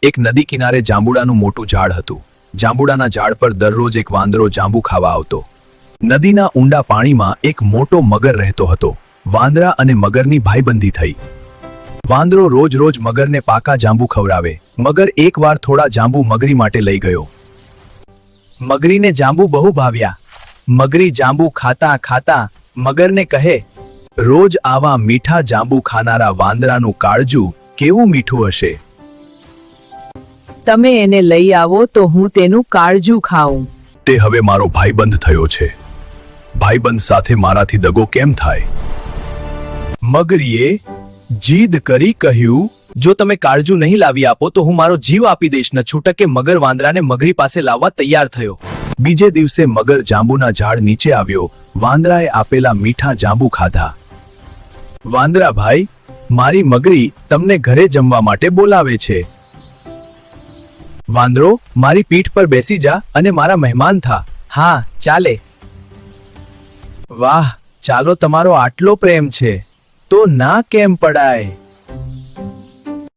એક નદી કિનારે જાંબુડાનું મોટું ઝાડ હતું. જાંબુડાના ઝાડ પર દરરોજ એક વાંદરો જાંબુ ખાવા આવતો. નદીના ઊંડા પાણીમાં એક મોટો મગર રહેતો હતો. વાંદરા અને મગરની ભાઈબંધી થઈ. વાંદરો રોજ રોજ મગરને પાકા જાંબુ ખવડાવે. મગર એકવાર થોડા જાંબુ મગરી માટે લઈ ગયો. મગરીને જાંબુ બહુ ભાવ્યા. મગરી જાંબુ ખાતા ખાતા મગરને કહે, રોજ આવા મીઠા જાંબુ ખાનારા વાંદરાનું કાળજું કેવું મીઠું હશે. તમે એને લઈ આવો તો હું તેનું કાળજું ખાઉં. તે હવે મારો ભાઈબંધ થયો છે. ભાઈબંધ સાથે મારાથી દગો કેમ થાય? મગરીએ જીદ કરી કહ્યું, જો તમે કાળજું નહીં લાવી આપો તો હું મારો જીવ આપી દઈશ. ન છૂટકે મગર વાંદરાને મગરી પાસે લાવવા તૈયાર થયો. બીજે દિવસે મગર જાંબુના ઝાડ નીચે આવ્યો. વાંદરાએ આપેલા મીઠા જાંબુ ખાધા. વાંદરા ભાઈ, મારી મગરી તમને ઘરે જમવા માટે બોલાવે છે. વાંદરો, મારી પીઠ પર બેસી જા અને મારા મહેમાન થા. હા, ચાલે. વાહ, ચાલો, તમારો આટલો પ્રેમ છે તો ના કેમ પડાય.